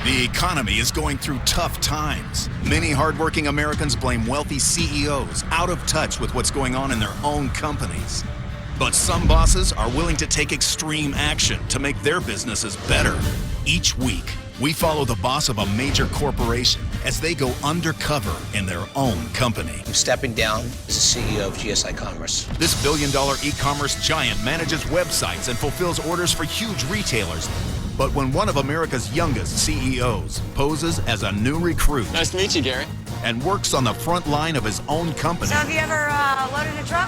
The economy is going through tough times. Many hardworking Americans blame wealthy CEOs out of touch with what's going on in their own companies. But some bosses are willing to take extreme action to make their businesses better. Each week, we follow the boss of a major corporation as they go undercover in their own company. I'm stepping down as the CEO of GSI Commerce. This billion-dollar e-commerce giant manages websites and fulfills orders for huge retailers. But when one of America's youngest CEOs poses as a new recruit... Nice to meet you, Gary. ...and works on the front line of his own company... So have you ever loaded a truck?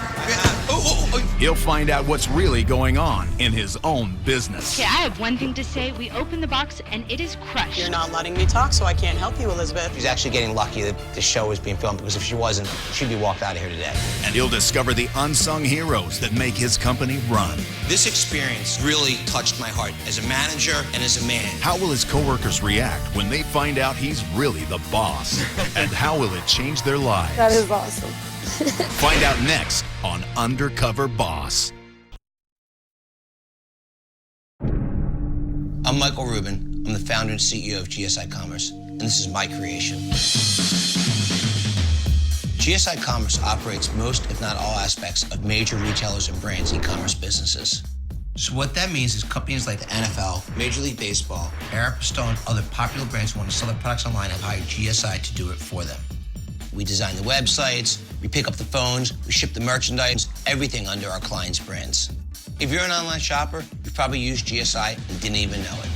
He'll find out what's really going on in his own business. Okay, I have one thing to say. We open the box and it is crushed. You're not letting me talk, so I can't help you, Elizabeth. She's actually getting lucky that the show is being filmed, because if she wasn't, she'd be walked out of here today. And he'll discover the unsung heroes that make his company run. This experience really touched my heart as a manager and as a man. How will his coworkers react when they find out he's really the boss? And how will it change their lives? That is awesome. Find out next on Undercover Boss. I'm Michael Rubin. I'm the founder and CEO of GSI Commerce, and this is my creation. GSI Commerce operates most, if not all, aspects of major retailers and brands' e-commerce businesses. So what that means is companies like the NFL, Major League Baseball, Aeropostale, and other popular brands who want to sell their products online have hired GSI to do it for them. We design the websites, we pick up the phones, we ship the merchandise, everything under our clients' brands. If you're an online shopper, you've probably used GSI and didn't even know it.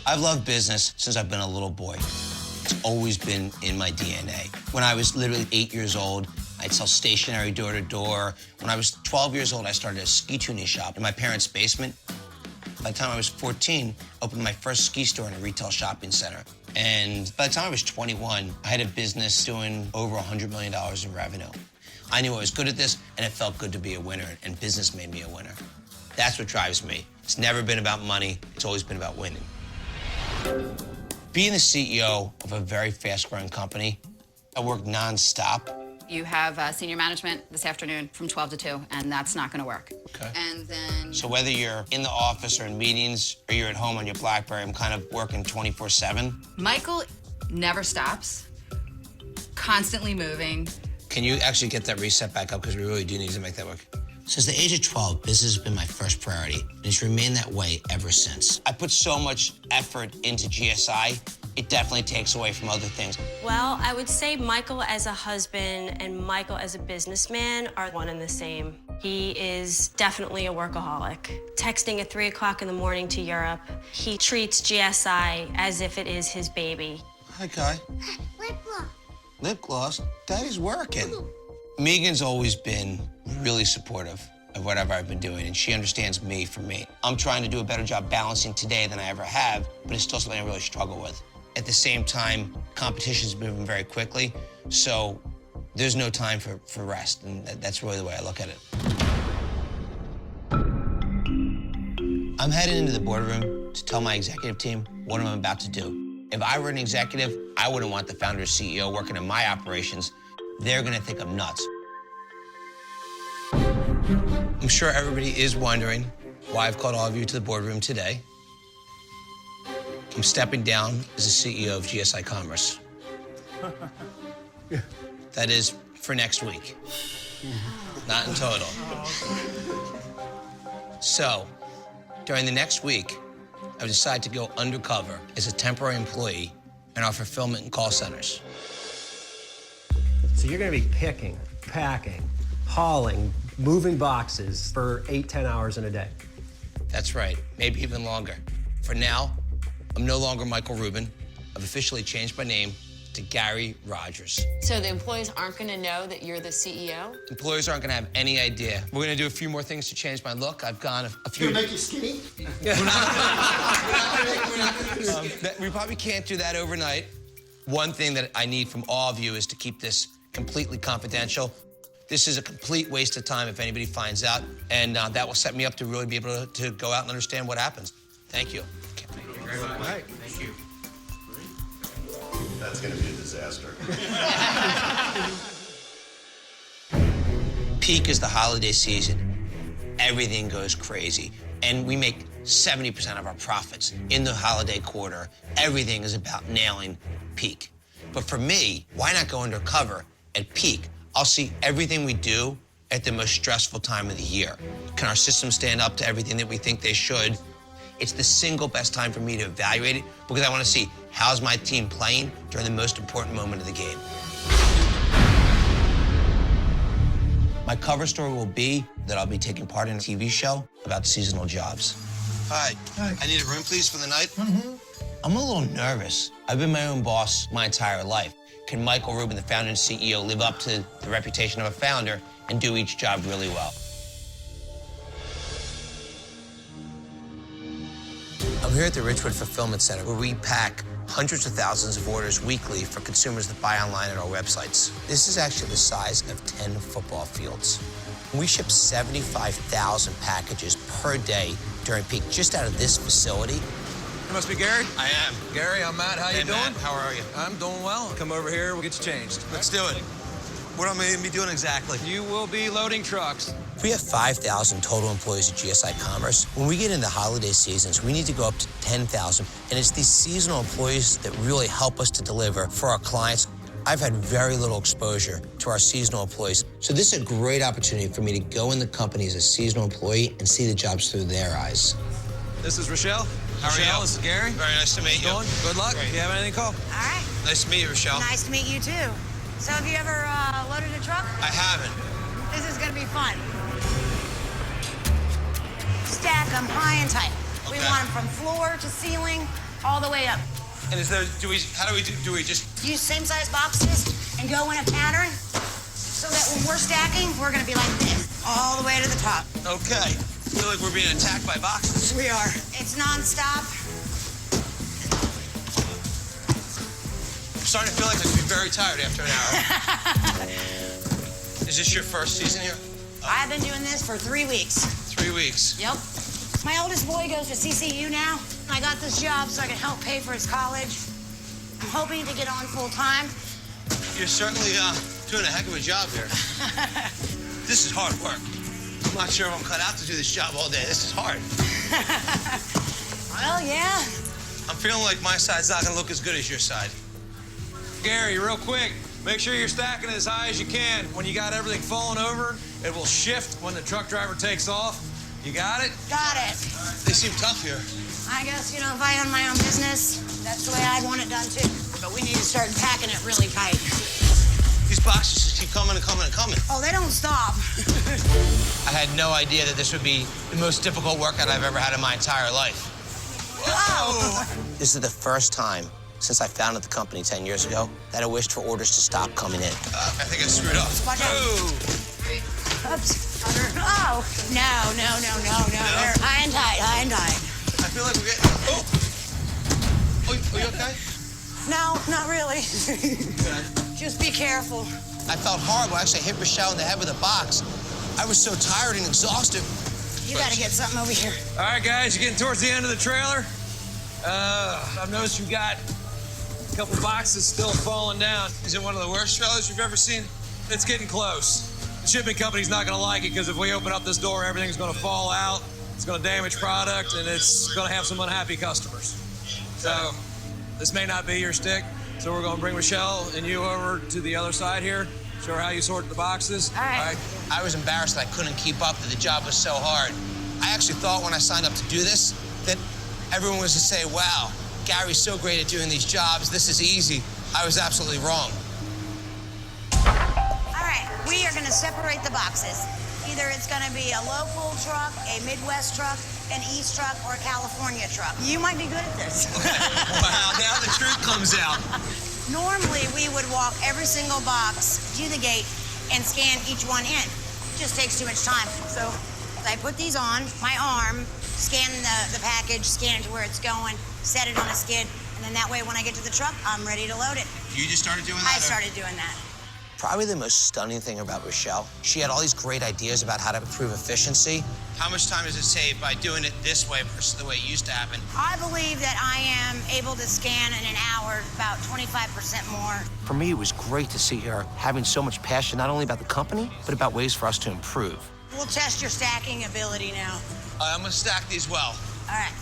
I've loved business since I've been a little boy. It's always been in my DNA. When I was literally 8 years old, I'd sell stationery door to door. When I was 12 years old, I started a ski tuning shop in my parents' basement. By the time I was 14, I opened my first ski store in a retail shopping center. And by the time I was 21, I had a business doing over $100 million in revenue. I knew I was good at this, and it felt good to be a winner, and business made me a winner. That's what drives me. It's never been about money. It's always been about winning. Being the CEO of a very fast-growing company, I work nonstop. You have senior management this afternoon from 12 to 2, and that's not going to work. Okay. And then... So whether you're in the office or in meetings or you're at home on your BlackBerry, I'm kind of working 24/7. Michael never stops, constantly moving. Can you actually get that reset back up? Because we really do need to make that work. Since the age of 12, business has been my first priority, and it's remained that way ever since. I put so much effort into GSI, it definitely takes away from other things. Well, I would say Michael as a husband and Michael as a businessman are one and the same. He is definitely a workaholic. Texting at 3 o'clock in the morning to Europe, he treats GSI as if it is his baby. Hi, Kai. Lip gloss. Lip gloss? Daddy's working. Megan's always been really supportive of whatever I've been doing, and she understands me for me. I'm trying to do a better job balancing today than I ever have, but it's still something I really struggle with. At the same time, competition's moving very quickly, so there's no time for rest, and that's really the way I look at it. I'm heading into the boardroom to tell my executive team what I'm about to do. If I were an executive, I wouldn't want the founder or CEO working in my operations. They're gonna think I'm nuts. I'm sure everybody is wondering why I've called all of you to the boardroom today. I'm stepping down as the CEO of GSI Commerce. That is for next week, not in total. So, during the next week, I've decided to go undercover as a temporary employee in our fulfillment and call centers. So you're gonna be picking, packing, hauling, moving boxes for 8-10 hours in a day. That's right, maybe even longer. For now, I'm no longer Michael Rubin. I've officially changed my name to Gary Rogers. So the employees aren't gonna know that you're the CEO? Employees aren't gonna have any idea. We're gonna do a few more things to change my look. I've gone a few... Gonna make you skinny? We probably can't do that overnight. One thing that I need from all of you is to keep this completely confidential. This is a complete waste of time if anybody finds out, and that will set me up to really be able to go out and understand what happens. Thank you. Thank you very much. Right. Thank you. That's gonna be a disaster. Peak is the holiday season. Everything goes crazy, and we make 70% of our profits. In the holiday quarter, everything is about nailing peak. But for me, why not go undercover at peak? I'll see everything we do at the most stressful time of the year. Can our systems stand up to everything that we think they should? It's the single best time for me to evaluate it because I want to see how's my team playing during the most important moment of the game. My cover story will be that I'll be taking part in a TV show about seasonal jobs. Hi. I need a room, please, for the night. I'm a little nervous. I've been my own boss my entire life. Can Michael Rubin, the founder and CEO, live up to the reputation of a founder and do each job really well? I'm here at the Richwood Fulfillment Center, where we pack hundreds of thousands of orders weekly for consumers that buy online at our websites. This is actually the size of 10 football fields. We ship 75,000 packages per day during peak, just out of this facility. You must be Gary? I am. Gary, I'm Matt. How you doing? Matt, how are you? I'm doing well. Come over here, we'll get you changed. Let's do it. What am I going to be doing exactly? You will be loading trucks. We have 5,000 total employees at GSI Commerce. When we get into holiday seasons, we need to go up to 10,000. And it's these seasonal employees that really help us to deliver for our clients. I've had very little exposure to our seasonal employees. So this is a great opportunity for me to go in the company as a seasonal employee and see the jobs through their eyes. This is Rochelle. How are Rochelle, you? this is Gary. Very nice to meet you. Good luck. Great. If you have anything, call. All right. Nice to meet you, Rochelle. Nice to meet you, too. So have you ever loaded a truck? I haven't. This is going to be fun. Stack them high and tight. We Okay. want them from floor to ceiling, all the way up. And is there, how do we just... Use same-size boxes and go in a pattern so that when we're stacking, we're going to be like this, all the way to the top. Okay. I feel like we're being attacked by boxes. We are. It's nonstop. I'm starting to feel like I could be very tired after an hour. Is this your first season here? I've been doing this for 3 weeks. 3 weeks. Yep. My oldest boy goes to CCU now. I got this job so I can help pay for his college. I'm hoping to get on full time. You're certainly doing a heck of a job here. This is hard work. I'm not sure if I'm cut out to do this job all day. This is hard. Well, yeah. I'm feeling like my side's not gonna look as good as your side. Gary, real quick, make sure you're stacking as high as you can. When you got everything falling over, it will shift when the truck driver takes off. You got it? Got it. They seem tough here. I guess, you know, if I own my own business, that's the way I'd want it done, too. But we need to start packing it really tight. These boxes just keep coming and coming and coming. Oh, they don't stop. I had no idea that this would be the most difficult workout I've ever had in my entire life. Whoa! This is the first time since I founded the company 10 years ago that I wished for orders to stop coming in. I think I screwed up. Watch out. Oops. Oh, no. They're high and tight, high and tight. I feel like we're getting... Oh! Are you okay? No, not really. Just be careful. I felt horrible. Actually, I hit Rochelle in the head with a box. I was so tired and exhausted. You gotta get something over here. All right, guys, you're getting towards the end of the trailer. I've noticed you got a couple boxes still falling down. Is it one of the worst trailers you've ever seen? It's getting close. The shipping company's not gonna like it because if we open up this door, everything's gonna fall out. It's gonna damage product, and it's gonna have some unhappy customers. So this may not be your stick. So we're gonna bring Rochelle and you over to the other side here, show her how you sort the boxes. All right. I was embarrassed that I couldn't keep up, that the job was so hard. I actually thought when I signed up to do this that everyone was to say, wow, Gary's so great at doing these jobs, this is easy. I was absolutely wrong. All right, we are gonna separate the boxes. Either it's gonna be a local truck, a Midwest truck, an East truck, or a California truck. You might be good at this. Wow, now the truth comes out. Normally, we would walk every single box to the gate and scan each one in. It just takes too much time. So I put these on my arm, scan the package, scan it to where it's going, set it on a skid, and then that way when I get to the truck, I'm ready to load it. You just started doing that? I started doing that. Probably the most stunning thing about Rochelle, she had all these great ideas about how to improve efficiency. How much time does it save by doing it this way versus the way it used to happen? I believe that I am able to scan in an hour about 25% more. For me, it was great to see her having so much passion, not only about the company, but about ways for us to improve. We'll test your stacking ability now. I'm gonna stack these well. All right.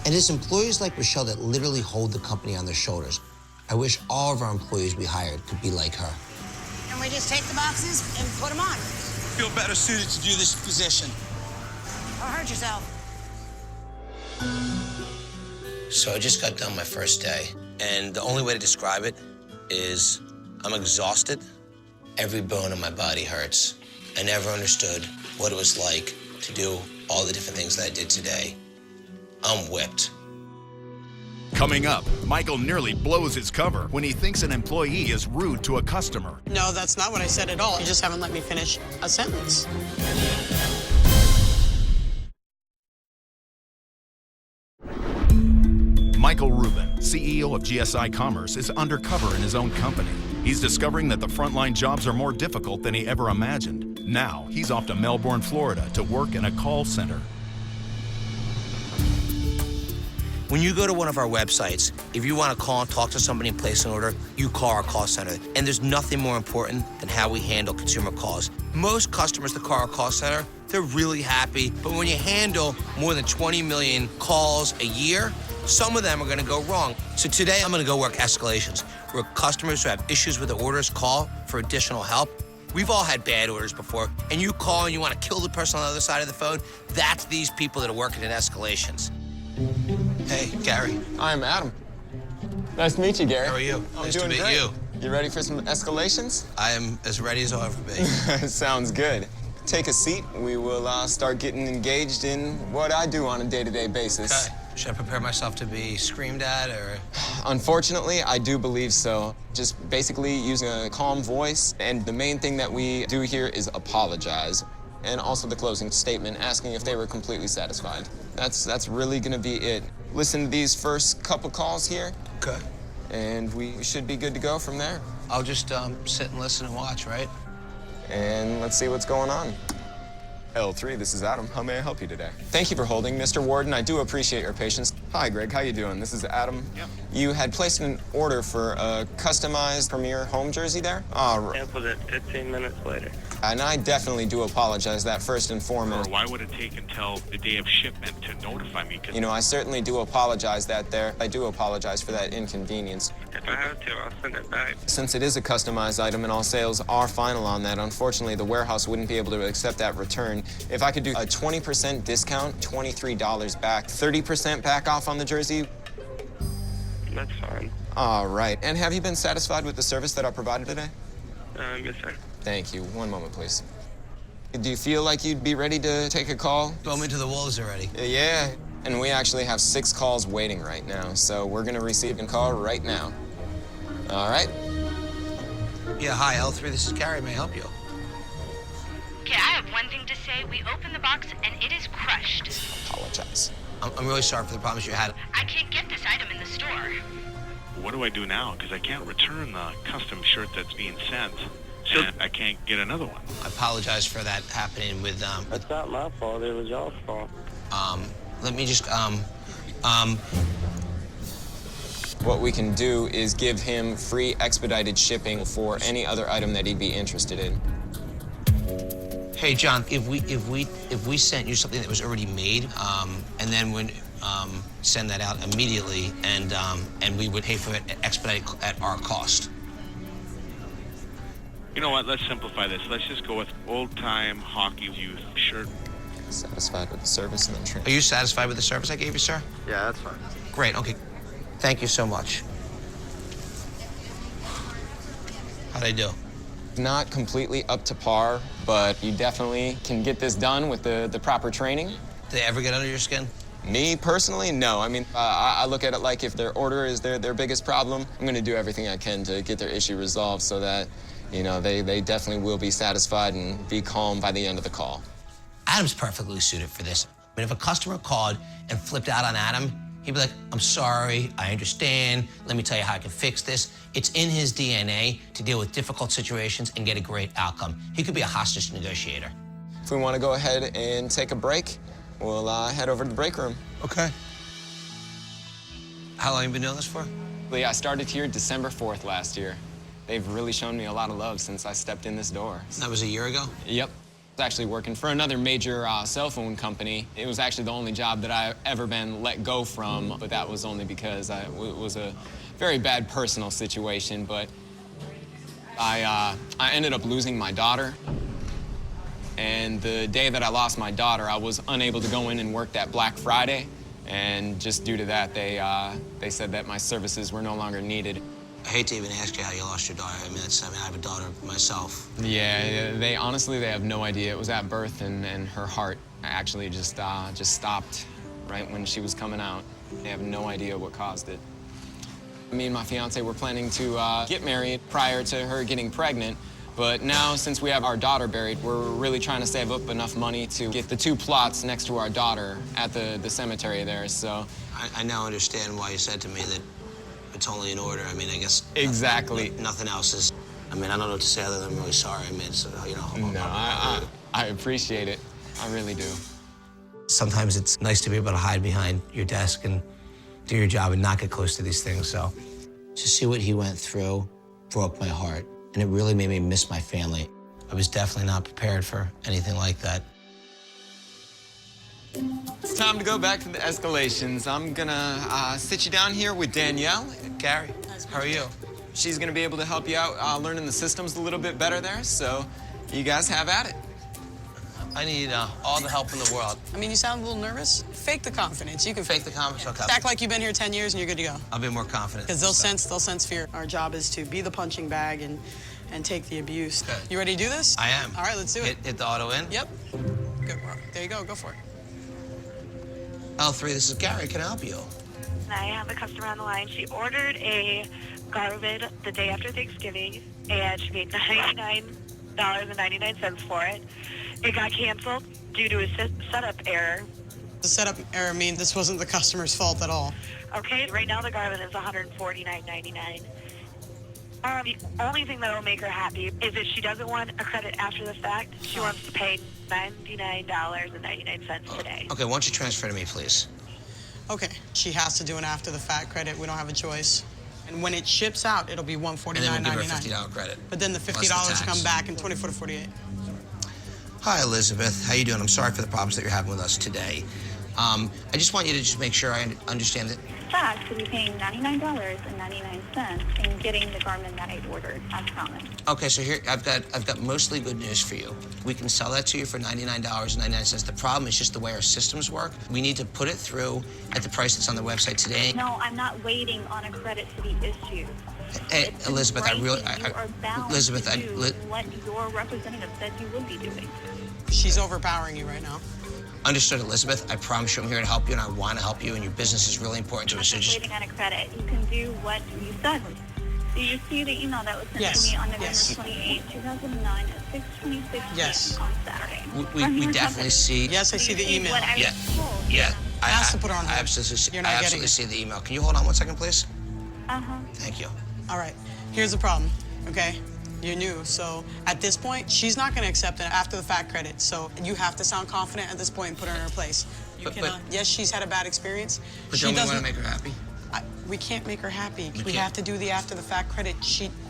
And it's employees like Michelle that literally hold the company on their shoulders. I wish all of our employees we hired could be like her. And we just take the boxes and put them on. Feel better suited to do this position. Don't hurt yourself. So I just got done my first day, and the only way to describe it is I'm exhausted. Every bone in my body hurts. I never understood what it was like to do all the different things that I did today. I'm whipped. Coming up, Michael nearly blows his cover when he thinks an employee is rude to a customer. No, that's not what I said at all. You just haven't let me finish a sentence. Michael Rubin, CEO of GSI Commerce, is undercover in his own company. He's discovering that the frontline jobs are more difficult than he ever imagined. Now, he's off to Melbourne, Florida to work in a call center. When you go to one of our websites, if you want to call and talk to somebody and place an order, you call our call center. And there's nothing more important than how we handle consumer calls. Most customers that call our call center, they're really happy. But when you handle more than 20 million calls a year, some of them are going to go wrong. So today I'm going to go work escalations, where customers who have issues with the orders call for additional help. We've all had bad orders before, and you call and you want to kill the person on the other side of the phone. That's these people that are working in escalations. Hey, Gary. I'm Adam. Nice to meet you, Gary. How are you? I'm Nice doing to meet great. you. You ready for some escalations? I am as ready as I'll ever be. Sounds good. Take a seat. We will start getting engaged in what I do on a day-to-day basis. Okay. Should I prepare myself to be screamed at, or? Unfortunately, I do believe so. Just basically using a calm voice, and the main thing that we do here is apologize. And also the closing statement, asking if they were completely satisfied. That's really gonna be it. Listen to these first couple calls here. Okay. And we should be good to go from there. I'll just sit and listen and watch, right? And let's see what's going on. L3, this is Adam. How may I help you today? Thank you for holding, Mr. Warden. I do appreciate your patience. Hi, Greg. How you doing? This is Adam. Yep. You had placed an order for a customized Premier home jersey there? Canceled it 15 minutes later. And I definitely do apologize that first and foremost. Why would it take until the day of shipment to notify me? You know, I certainly do apologize that there. I do apologize for that inconvenience. If I have to, I'll send it back. Since it is a customized item and all sales are final on that, unfortunately, the warehouse wouldn't be able to accept that return. If I could do a 20% discount, $23 back, 30% back off on the jersey. That's fine. All right. And have you been satisfied with the service that I provided today? Yes, sir. Thank you. One moment, please. Do you feel like you'd be ready to take a call? Throw me to the wolves already. Yeah. And we actually have 6 calls waiting right now, so we're going to receive a call right now. All right? Yeah, hi, L3, this is Gary. May I help you? Okay, I have one thing to say. We opened the box and it is crushed. Apologize. I'm really sorry for the problems you had. I can't get this item in the store. What do I do now? Because I can't return the custom shirt that's being sent, and I can't get another one. I apologize for that happening with, It's not my fault. It was y'all's fault. let me just, What we can do is give him free expedited shipping for any other item that he'd be interested in. Hey, John, if we sent you something that was already made, and then when send that out immediately, and we would pay for it expedited at our cost. You know what? Let's simplify this. Let's just go with old-time hockey youth shirt. Satisfied with the service and then transfer. Are you satisfied with the service I gave you, sir? Yeah, that's fine. Great. Okay. Thank you so much. How'd I do? Not completely up to par, but you definitely can get this done with the proper training. Did they ever get under your skin? Me, personally, no. I mean, I look at it like if their order is their biggest problem, I'm going to do everything I can to get their issue resolved so that, you know, they definitely will be satisfied and be calm by the end of the call. Adam's perfectly suited for this. But if a customer called and flipped out on Adam, he'd be like, I'm sorry, I understand, let me tell you how I can fix this. It's in his DNA to deal with difficult situations and get a great outcome. He could be a hostage negotiator. If we want to go ahead and take a break, we'll head over to the break room. Okay. How long have you been doing this for? I started here December 4th last year. They've really shown me a lot of love since I stepped in this door. That was a year ago? Yep. was actually working for another major cell phone company. It was actually the only job that I've ever been let go from, but that was only because it was a very bad personal situation. But I ended up losing my daughter. And the day that I lost my daughter, I was unable to go in and work that Black Friday. And just due to that, they said that my services were no longer needed. I hate to even ask you how you lost your daughter. I mean, I have a daughter myself. Yeah, they honestly have no idea. It was at birth, and her heart actually just stopped right when she was coming out. They have no idea what caused it. Me and my fiance were planning to get married prior to her getting pregnant, but now, since we have our daughter buried, we're really trying to save up enough money to get the 2 plots next to our daughter at the cemetery there, so. I now understand why you said to me that it's only in order. I mean, I guess. Exactly. Nothing else is. I mean, I don't know what to say other than I'm really sorry. I mean, it's, you know. No, I appreciate it. I really do. Sometimes it's nice to be able to hide behind your desk and do your job and not get close to these things, so. To see what he went through broke my heart, and it really made me miss my family. I was definitely not prepared for anything like that. It's time to go back to the escalations. I'm gonna sit you down here with Danielle. Gary, how are you? She's gonna be able to help you out learning the systems a little bit better there, so you guys have at it. I need all the help in the world. I mean, you sound a little nervous. Fake the confidence. You can Fake the confidence, okay. act like you've been here 10 years and you're good to go. I'll be more confident. Because they'll sense fear. Our job is to be the punching bag and take the abuse. Okay. You ready to do this? I am. All right, let's do it. Hit the auto in? Yep. Good. There you go. Go for it. L3, this is Gary. Can I help you? I have a customer on the line. She ordered a Rubin the day after Thanksgiving, and she paid $99.99 for it. It got canceled due to a setup error. The setup error means this wasn't the customer's fault at all. Okay, right now the Rubin is $149.99. The only thing that will make her happy is if she doesn't want a credit after the fact. She wants to pay $99.99 today. Okay, why don't you transfer to me, please? Okay, she has to do an after-the-fact credit. We don't have a choice. And when it ships out, it'll be $149.99. And then we'll give her a $50 credit. But then the $50 come back in 24 to 48. Hi, Elizabeth. How you doing? I'm sorry for the problems that you're having with us today. I just want you to just make sure I understand that. In fact, we'll be paying $99.99 and getting the garment that I ordered, as promised. Okay, so here I've got mostly good news for you. We can sell that to you for $99.99. The problem is just the way our systems work. We need to put it through at the price that's on the website today. No, I'm not waiting on a credit to be issued. Hey, Elizabeth, you are bound Elizabeth, to do what your representative said you would be doing. She's overpowering you right now. Understood, Elizabeth. I promise you I'm here to help you, and I want to help you, and your business is really important to us. So I'm waiting on a credit. You can do what you said. Do you see the email that was sent to me on November 28, 2009 at 6:26 Yes. on Saturday? We definitely see. Yes, I see the email. Yeah. I have to put her on hold. I absolutely, You're not I getting absolutely it. see the email. Can you hold on 1 second, please? Uh-huh. Thank you. All right, here's the problem, okay? You're new, so at this point, she's not gonna accept an after-the-fact credit, so you have to sound confident at this point and put her in her place. Yes, she's had a bad experience. But don't we want to make her happy? We can't make her happy. We have to do the after-the-fact credit.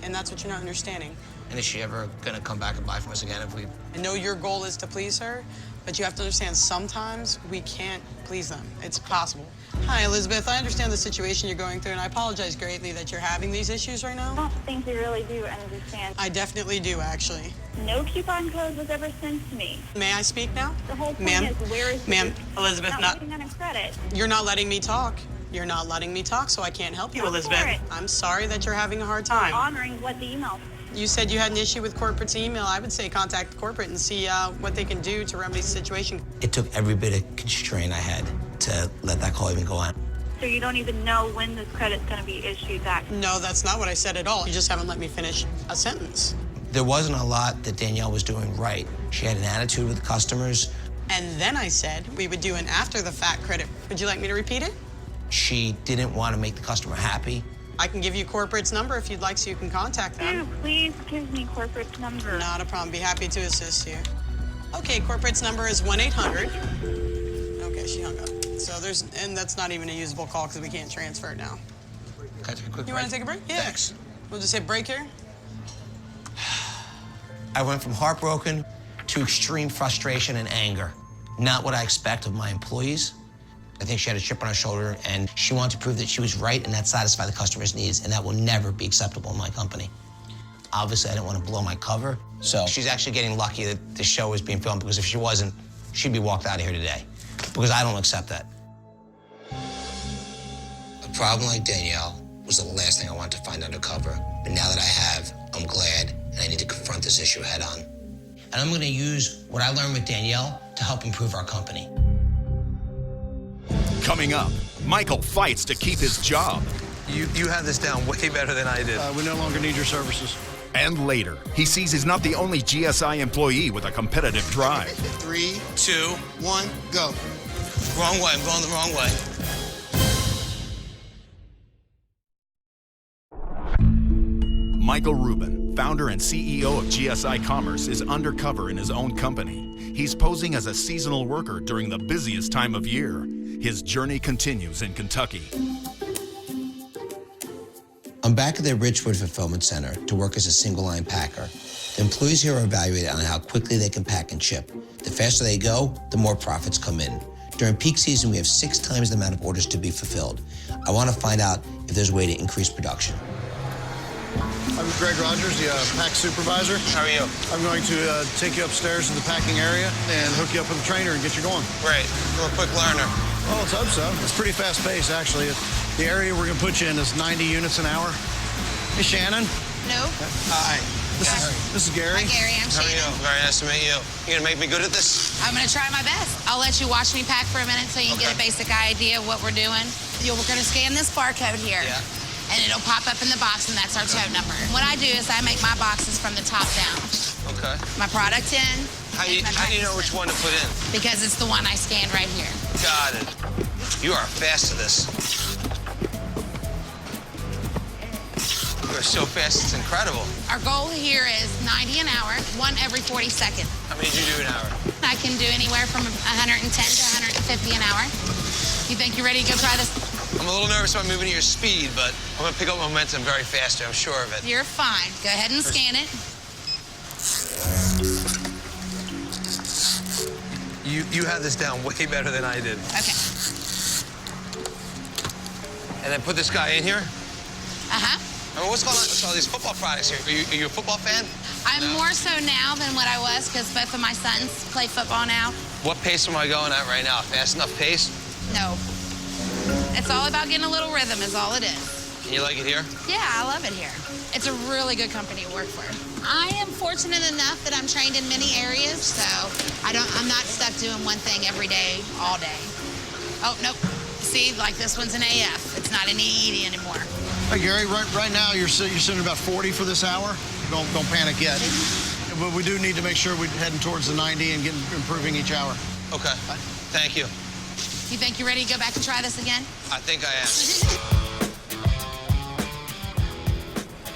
And that's what you're not understanding. And is she ever gonna come back and buy from us again if we? I know your goal is to please her, but you have to understand sometimes we can't please them. It's possible. Hi, Elizabeth. I understand the situation you're going through, and I apologize greatly that you're having these issues right now. I don't think you really do understand. I definitely do, actually. No coupon code was ever sent to me. May I speak now? The whole point is, where is Ma'am, Elizabeth, not waiting on a credit. You're not letting me talk. You're not letting me talk, so I can't help you, Elizabeth. I'm sorry that you're having a hard time. Honoring what the email. You said you had an issue with corporate's email. I would say contact corporate and see what they can do to remedy the situation. It took every bit of constraint I had to let that call even go on. So you don't even know when this credit's going to be issued back? No, that's not what I said at all. You just haven't let me finish a sentence. There wasn't a lot that Danielle was doing right. She had an attitude with customers. And then I said we would do an after-the-fact credit. Would you like me to repeat it? She didn't want to make the customer happy. I can give you corporate's number if you'd like, so you can contact them. Dude, please give me corporate's number. Not a problem. Be happy to assist you. Okay, corporate's number is 1-800. Okay, she hung up. So and that's not even a usable call because we can't transfer it now. Can I take a quick break? You want to take a break? Yeah. Thanks. We'll just hit break here. I went from heartbroken to extreme frustration and anger. Not what I expect of my employees. I think she had a chip on her shoulder, and she wanted to prove that she was right and that satisfied the customer's needs, and that will never be acceptable in my company. Obviously, I didn't want to blow my cover, so she's actually getting lucky that the show was being filmed, because if she wasn't, she'd be walked out of here today, because I don't accept that. A problem like Danielle was the last thing I wanted to find undercover, but now that I have, I'm glad, and I need to confront this issue head on. And I'm going to use what I learned with Danielle to help improve our company. Coming up, Michael fights to keep his job. You have this down way better than I did. We no longer need your services. And later, he sees he's not the only GSI employee with a competitive drive. 3, 2, 1, go. Wrong way, I'm going the wrong way. Michael Rubin, founder and CEO of GSI Commerce, is undercover in his own company. He's posing as a seasonal worker during the busiest time of year. His journey continues in Kentucky. I'm back at the Richwood Fulfillment Center to work as a single-line packer. The employees here are evaluated on how quickly they can pack and ship. The faster they go, the more profits come in. During peak season, we have 6 times the amount of orders to be fulfilled. I want to find out if there's a way to increase production. I'm Greg Rogers, the pack supervisor. How are you? I'm going to take you upstairs to the packing area and hook you up with a trainer and get you going. Great. I'm a quick learner. Oh, let's hope so. It's pretty fast paced, actually. The area we're going to put you in is 90 units an hour. Hey, Shannon. No. Hi. This is Gary. Hi, Gary. I'm How are Shannon. you? Very nice to meet you. You gonna make me good at this? I'm gonna try my best. I'll let you watch me pack for a minute so you can get a basic idea of what we're doing. We're gonna scan this barcode here. Yeah. And it'll pop up in the box, and that's our tote number. What I do is I make my boxes from the top down. Okay. My product in. How do you know which one to put in? Because it's the one I scanned right here. Got it. You are fast at this. You are so fast, it's incredible. Our goal here is 90 an hour, one every 40 seconds. How many do you do an hour? I can do anywhere from 110 to 150 an hour. You think you're ready to go try this? I'm a little nervous about moving at your speed, but I'm gonna pick up momentum very fast, I'm sure of it. You're fine. Go ahead and scan it. You have this down way better than I did. Okay. And then put this guy in here? Uh-huh. I mean, what's going on with all these football products here? Are you a football fan? I'm more so now than what I was because both of my sons play football now. What pace am I going at right now? Fast enough pace? No. It's all about getting a little rhythm is all it is. Can you like it here? Yeah, I love it here. It's a really good company to work for. I am fortunate enough that I'm trained in many areas, so I'm not stuck doing one thing every day, all day. Oh, nope. See, like this one's an AF. It's not an EED anymore. Hey, Gary, right now you're sitting about 40 for this hour. Don't panic yet. But we do need to make sure we're heading towards the 90 and improving each hour. Okay. Thank you. You think you're ready to go back and try this again? I think I am.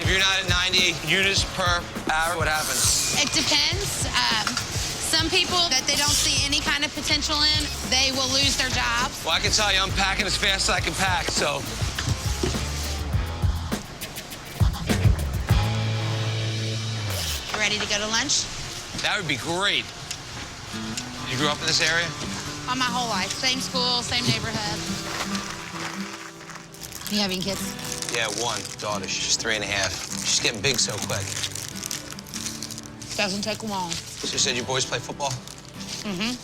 If you're not at 90 units per hour, what happens? It depends. Some people that they don't see any kind of potential in, they will lose their jobs. Well, I can tell you, I'm packing as fast as I can pack, so. You ready to go to lunch? That would be great. You grew up in this area? All my whole life. Same school, same neighborhood. You have any kids? Yeah, one daughter. She's 3.5. She's getting big so quick. Doesn't take long. So you said you boys play football? Mm-hmm.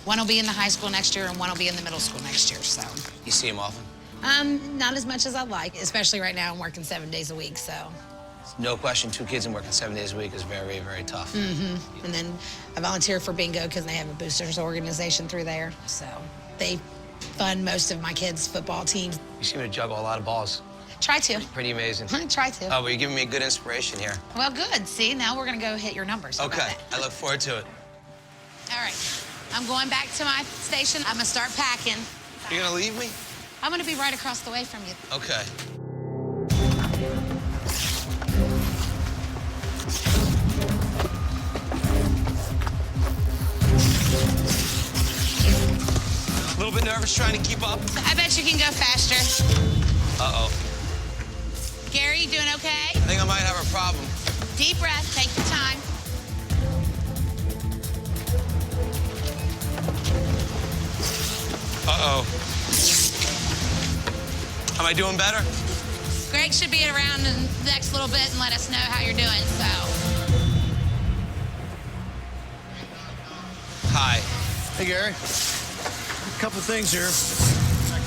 One will be in the high school next year, and one will be in the middle school next year, so. You see him often? Not as much as I'd like, especially right now I'm working 7 days a week, so. No question, 2 kids and working 7 days a week is very, very tough. Mm-hmm. And then I volunteer for Bingo because they have a boosters organization through there, so they fund most of my kids' football teams. You seem to juggle a lot of balls. Try to. Pretty amazing. Try to. Oh, well, you're giving me a good inspiration here. Well, good. See, now we're gonna go hit your numbers. How about Okay, that? I look forward to it. All right, I'm going back to my station. I'm gonna start packing. You're gonna leave me? I'm gonna be right across the way from you. Okay. A little bit nervous trying to keep up. I bet you can go faster. Uh-oh. Gary, you doing okay? I think I might have a problem. Deep breath, take your time. Uh-oh. Am I doing better? Greg should be around in the next little bit and let us know how you're doing, so. Hi. Hey, Gary. A couple things here.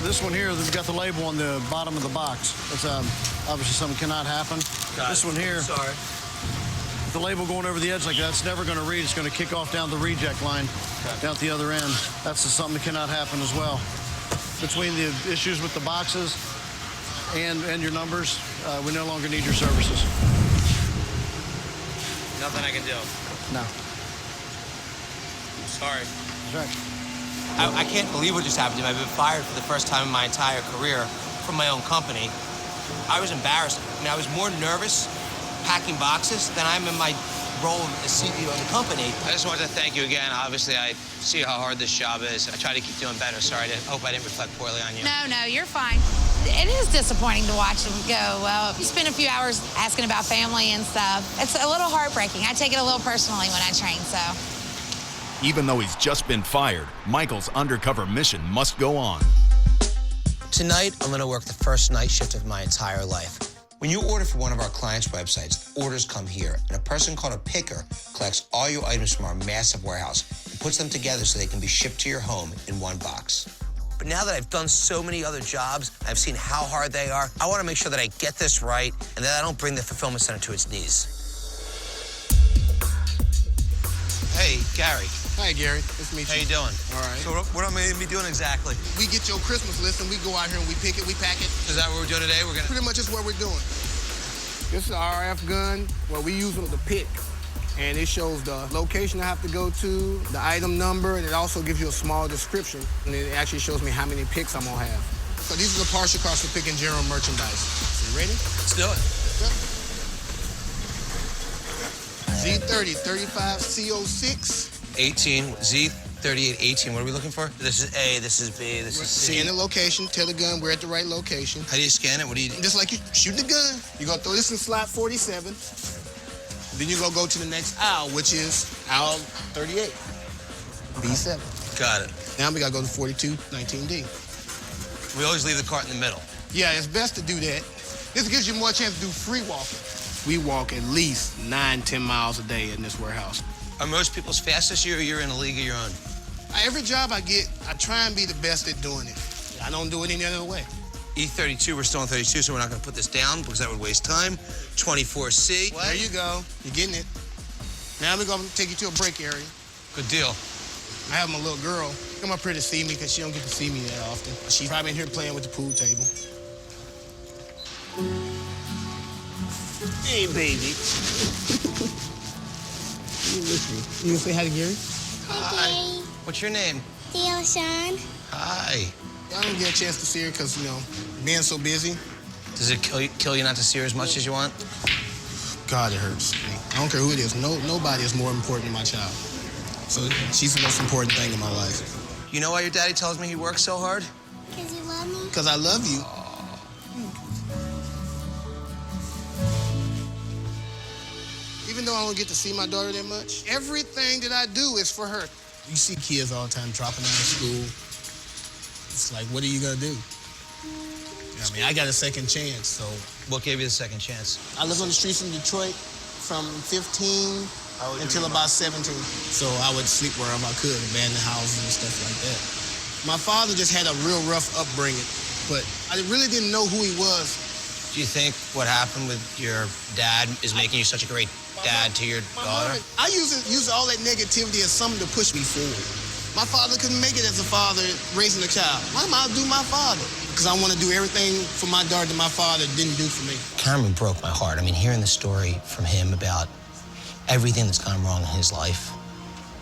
This one here, we've got the label on the bottom of the box. That's obviously something cannot happen. This one here. Sorry. The label going over the edge like that, it's never going to read. It's going to kick off down the reject line, down at the other end. That's just something that cannot happen as well. Between the issues with the boxes and your numbers, we no longer need your services. Nothing I can do. No. Sorry. That's right. I can't believe what just happened to me. I've been fired for the first time in my entire career from my own company. I was embarrassed. I mean, I was more nervous packing boxes than I'm in my role as CEO of the company. I just wanted to thank you again. Obviously, I see how hard this job is. I try to keep doing better. Sorry, I hope I didn't reflect poorly on you. No, you're fine. It is disappointing to watch them go. Well, you spend a few hours asking about family and stuff. It's a little heartbreaking. I take it a little personally when I train, so. Even though he's just been fired, Michael's undercover mission must go on. Tonight, I'm gonna work the first night shift of my entire life. When you order from one of our clients' websites, orders come here, and a person called a picker collects all your items from our massive warehouse and puts them together so they can be shipped to your home in one box. But now that I've done so many other jobs, I've seen how hard they are, I wanna make sure that I get this right and that I don't bring the fulfillment center to its knees. Hey, Gary. Hi, Gary. Nice to meet you. How you doing? All right. So what am I going to be doing exactly? We get your Christmas list and we go out here and we pick it, we pack it. Is that what we're doing today? Pretty much is what we're doing. This is an RF gun where we use them to pick. And it shows the location I have to go to, the item number, and it also gives you a small description. And it actually shows me how many picks I'm gonna have. So these are the partial costs for picking general merchandise. So you ready? Let's do it. Z30, 35 CO6. 18, Z3818, what are we looking for? This is A, this is B, this is C. Scan the location, tell the gun we're at the right location. How do you scan it? What do you do? Just like you shoot the gun. You're gonna throw this in slot 47. Then you're gonna go to the next aisle, which is aisle 38, B7. Got it. Now we gotta go to 4219D. We always leave the cart in the middle. Yeah, it's best to do that. This gives you more chance to do free walking. We walk at least 9-10 miles a day in this warehouse. Are most people's fastest year or you're in a league of your own? Every job I get, I try and be the best at doing it. I don't do it any other way. E32, we're still on 32, so we're not gonna put this down because that would waste time. 24C. There you go. You're getting it. Now we're gonna take you to a break area. Good deal. I have my little girl come up here to see me because she don't get to see me that often. She's probably in here playing with the pool table. Hey, baby. You gonna say hi to Gary? Hi. What's your name? Sean. Hi. I don't get a chance to see her because, being so busy. Does it kill you not to see her as much as you want? God, it hurts me. I don't care who it is. Nobody is more important than my child. So she's the most important thing in my life. You know why your daddy tells me he works so hard? Because you love me? Because I love you. Even though I don't get to see my daughter that much, everything that I do is for her. You see kids all the time dropping out of school. It's like, what are you gonna do? I got a second chance, so. What gave you the second chance? I lived on the streets in Detroit from 15 until about 17. So I would sleep wherever I could, abandoned houses and stuff like that. My father just had a real rough upbringing, but I really didn't know who he was. Do you think what happened with your dad is making you such a great dad to your daughter? I use all that negativity as something to push me forward. My father couldn't make it as a father raising a child. Why am I do my father? Because I want to do everything for my daughter that my father didn't do for me. Cameron broke my heart. Hearing the story from him about everything that's gone wrong in his life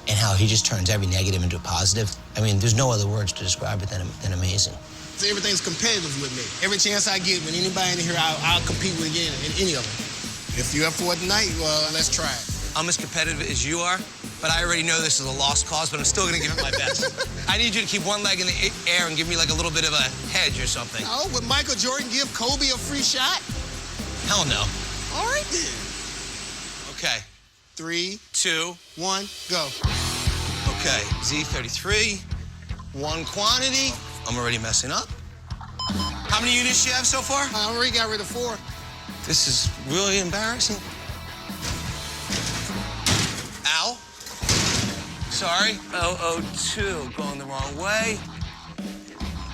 and how he just turns every negative into a positive. There's no other words to describe it than amazing. So everything's competitive with me. Every chance I get with anybody in here, I'll compete with again in any of them. If you're up for it tonight, well, let's try it. I'm as competitive as you are, but I already know this is a lost cause, but I'm still gonna give it my best. I need you to keep one leg in the air and give me like a little bit of a hedge or something. Oh, would Michael Jordan give Kobe a free shot? Hell no. All right then. Okay. 3, 2, 1, go. Okay, Z33, one quantity. I'm already messing up. How many units do you have so far? I already got rid of 4. This is really embarrassing. Ow. Sorry. 002, going the wrong way.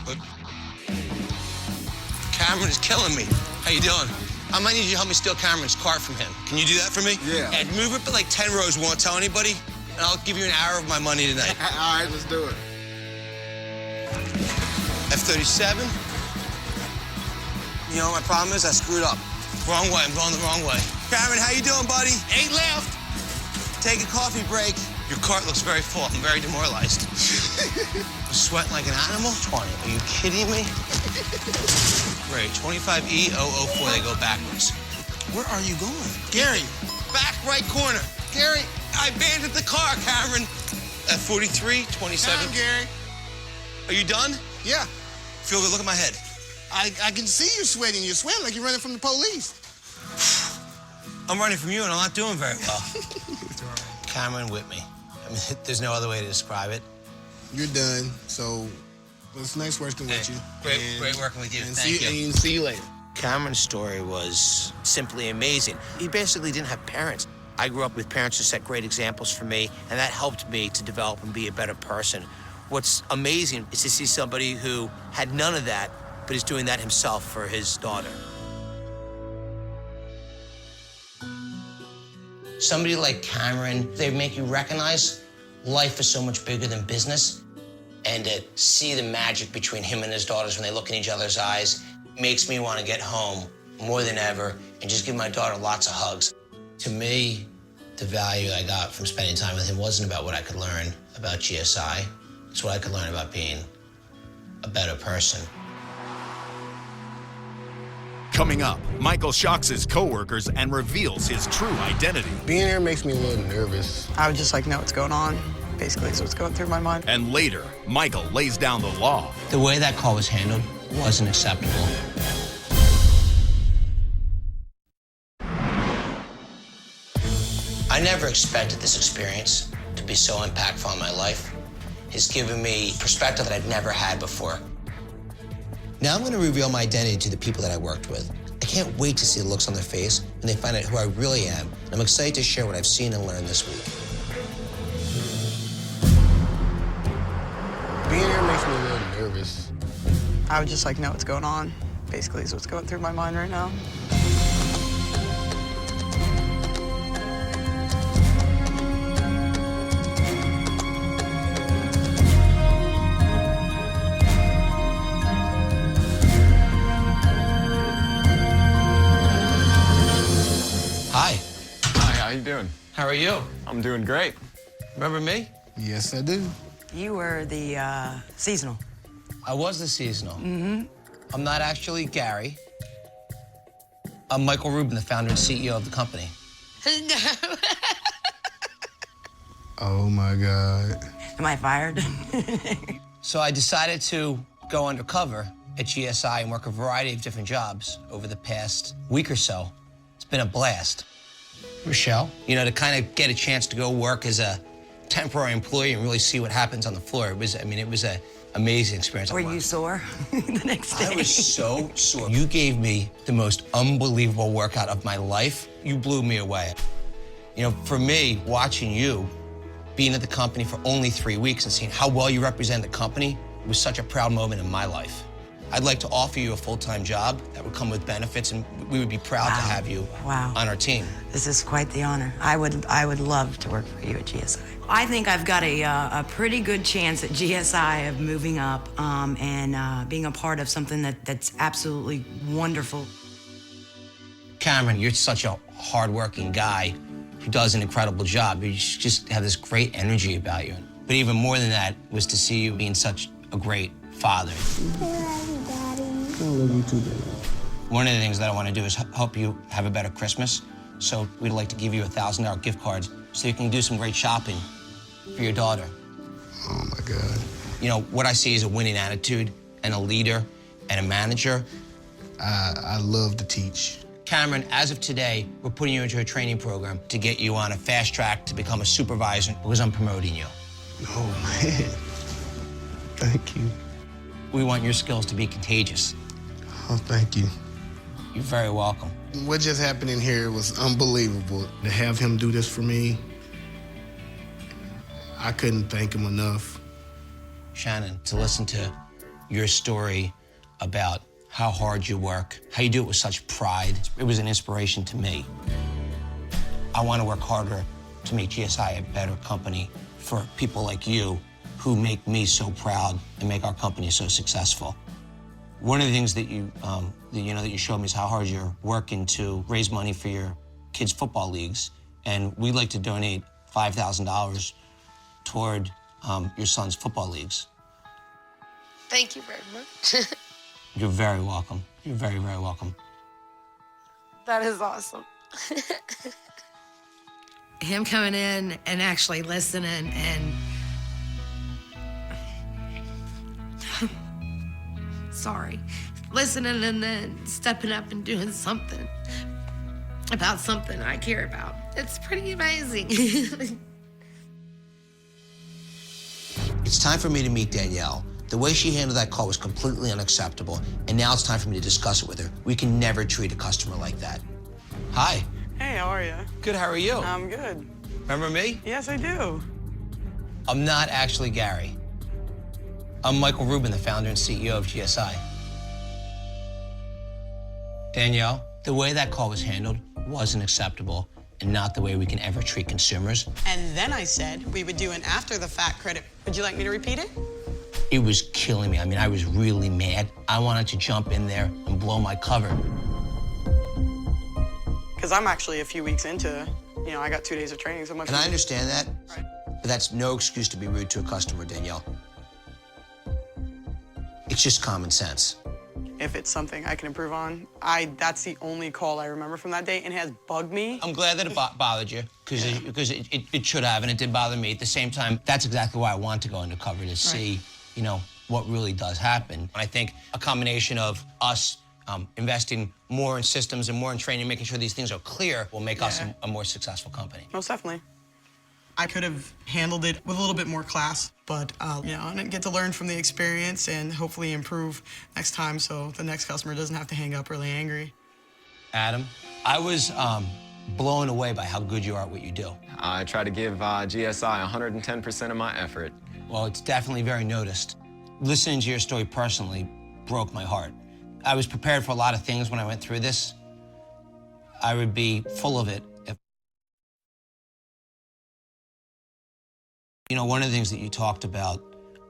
But Cameron is killing me. How you doing? I might need you to help me steal Cameron's cart from him. Can you do that for me? Yeah. And move it to like 10 rows, won't tell anybody, and I'll give you an hour of my money tonight. All right, let's do it. F-37. You know what my problem is? I screwed up. Wrong way, I'm going the wrong way. Cameron, how you doing, buddy? 8 left. Take a coffee break. Your cart looks very full. I'm very demoralized. I'm sweating like an animal. 20. Are you kidding me? Great. 25E004. They go backwards. Where are you going? Gary. Back right corner. Gary. I abandoned the car, Cameron. At 43, 27. Time, Gary. Are you done? Yeah. Feel good. Look at my head. I can see you sweating. You're sweating like you're running from the police. I'm running from you, and I'm not doing very well. Cameron whipped me. I mean, there's no other way to describe it. You're done, so it's nice working with you. Great working with you. And Thank you. And see you later. Cameron's story was simply amazing. He basically didn't have parents. I grew up with parents who set great examples for me, and that helped me to develop and be a better person. What's amazing is to see somebody who had none of that, but is doing that himself for his daughter. Somebody like Cameron, they make you recognize life is so much bigger than business, and to see the magic between him and his daughters when they look in each other's eyes makes me want to get home more than ever and just give my daughter lots of hugs. To me, the value I got from spending time with him wasn't about what I could learn about GSI. It's what I could learn about being a better person. Coming up, Michael shocks his coworkers and reveals his true identity. Being here makes me a little nervous. I would just like know what's going on. Basically, is what's going through my mind. And later, Michael lays down the law. The way that call was handled wasn't acceptable. I never expected this experience to be so impactful on my life. It's given me perspective that I'd never had before. Now I'm going to reveal my identity to the people that I worked with. I can't wait to see the looks on their face when they find out who I really am. And I'm excited to share what I've seen and learned this week. Being here makes me a little nervous. I would just like know what's going on. Basically, is what's going through my mind right now. Hi. Hi, how you doing? How are you? I'm doing great. Remember me? Yes, I do. You were the seasonal. I was the seasonal. Mm-hmm. I'm not actually Gary. I'm Michael Rubin, the founder and CEO of the company. Oh, my God. Am I fired? So I decided to go undercover at GSI and work a variety of different jobs over the past week or so. It's been a blast. Rochelle, you know, to kind of get a chance to go work as a temporary employee and really see what happens on the floor. It was an amazing experience. Were you sore the next day? I was so sore. You gave me the most unbelievable workout of my life. You blew me away. You know, for me, watching you, being at the company for only 3 weeks and seeing how well you represent the company was such a proud moment in my life. I'd like to offer you a full-time job that would come with benefits, and we would be proud to have you on our team. This is quite the honor. I would love to work for you at GSI. I think I've got a pretty good chance at GSI of moving up and being a part of something that's absolutely wonderful. Cameron, you're such a hardworking guy who does an incredible job. You just have this great energy about you. But even more than that was to see you being such a great father. I love you too, baby. One of the things that I want to do is help you have a better Christmas. So we'd like to give you $1,000 gift cards so you can do some great shopping for your daughter. Oh, my God. You know, what I see is a winning attitude and a leader and a manager. I love to teach. Cameron, as of today, we're putting you into a training program to get you on a fast track to become a supervisor because I'm promoting you. Oh, man. Thank you. We want your skills to be contagious. Oh, thank you. You're very welcome. What just happened in here was unbelievable. To have him do this for me, I couldn't thank him enough. Shannon, to listen to your story about how hard you work, how you do it with such pride, it was an inspiration to me. I want to work harder to make GSI a better company for people like you who make me so proud and make our company so successful. One of the things that you showed me is how hard you're working to raise money for your kids' football leagues, and we'd like to donate $5,000 toward your son's football leagues. Thank you very much. You're very welcome. You're very, very welcome. That is awesome. Him coming in and actually listening and sorry, listening and then stepping up and doing something about something I care about. It's pretty amazing. It's time for me to meet Danielle. The way she handled that call was completely unacceptable, and now it's time for me to discuss it with her. We can never treat a customer like that. Hi. Hey, how are you? Good, how are you? I'm good. Remember me? Yes, I do. I'm not actually Gary. I'm Michael Rubin, the founder and CEO of GSI. Danielle, the way that call was handled wasn't acceptable and not the way we can ever treat consumers. And then I said we would do an after-the-fact credit. Would you like me to repeat it? It was killing me. I mean, I was really mad. I wanted to jump in there and blow my cover. Because I'm actually a few weeks into, I got 2 days of training, so much. And I understand that, but that's no excuse to be rude to a customer, Danielle. It's just common sense. If it's something I can improve on, that's the only call I remember from that day, and it has bugged me. I'm glad that it bothered you, because it should have, and it did bother me. At the same time, that's exactly why I want to go undercover, to see, what really does happen. And I think a combination of us investing more in systems and more in training, making sure these things are clear, will make us a more successful company. Most definitely. I could have handled it with a little bit more class, but I didn't get to learn from the experience and hopefully improve next time so the next customer doesn't have to hang up really angry. Adam, I was blown away by how good you are at what you do. I try to give GSI 110% of my effort. Well, it's definitely very noticed. Listening to your story personally broke my heart. I was prepared for a lot of things when I went through this. I would be full of it if... one of the things that you talked about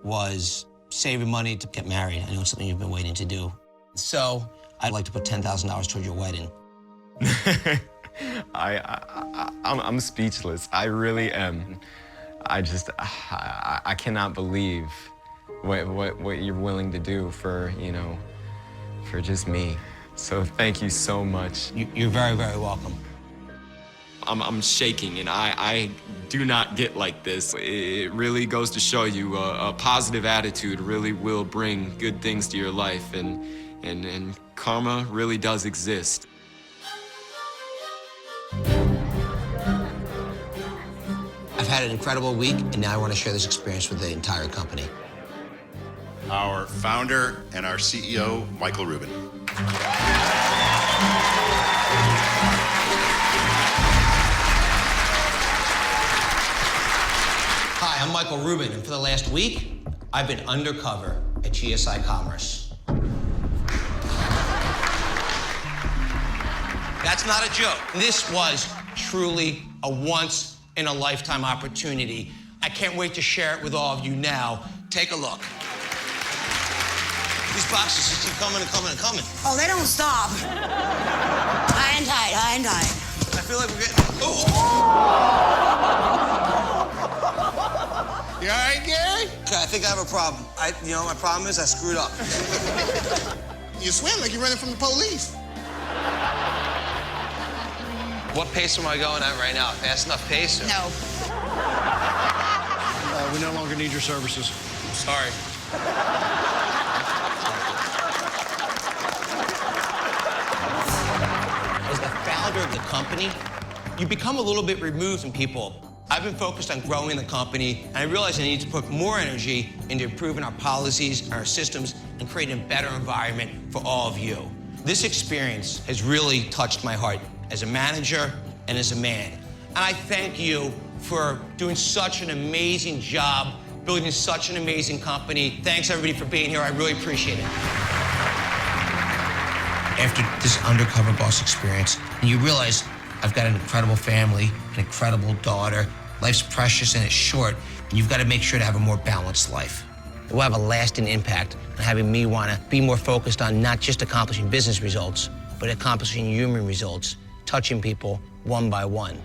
was saving money to get married. I know it's something you've been waiting to do. So I'd like to put $10,000 toward your wedding. I'm speechless. I really am. I cannot believe what you're willing to do for, for just me. So thank you so much. You're very, very welcome. I'm shaking, and I do not get like this. It really goes to show you a positive attitude really will bring good things to your life, and karma really does exist. I've had an incredible week, and now I want to share this experience with the entire company. Our founder and our CEO, Michael Rubin. Hi, I'm Michael Rubin, and for the last week, I've been undercover at GSI Commerce. That's not a joke. This was truly a once-in-a-lifetime opportunity. I can't wait to share it with all of you now. Take a look. These boxes just keep coming and coming and coming. Oh, they don't stop. High and tight, high and tight. I feel like we're getting... You all right, Gary? Okay, I think I have a problem. My problem is I screwed up. You swim like you're running from the police. What pace am I going at right now? Fast enough pace? Or? No. We no longer need your services. Sorry. As the founder of the company, you become a little bit removed from people I've been focused on growing the company, and I realized I need to put more energy into improving our policies, our systems, and creating a better environment for all of you. This experience has really touched my heart as a manager and as a man. And I thank you for doing such an amazing job, building such an amazing company. Thanks, everybody, for being here. I really appreciate it. After this Undercover Boss experience, and you realize I've got an incredible family, an incredible daughter. Life's precious and it's short, and you've got to make sure to have a more balanced life. It will have a lasting impact on having me want to be more focused on not just accomplishing business results, but accomplishing human results, touching people one by one.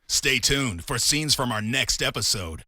Stay tuned for scenes from our next episode.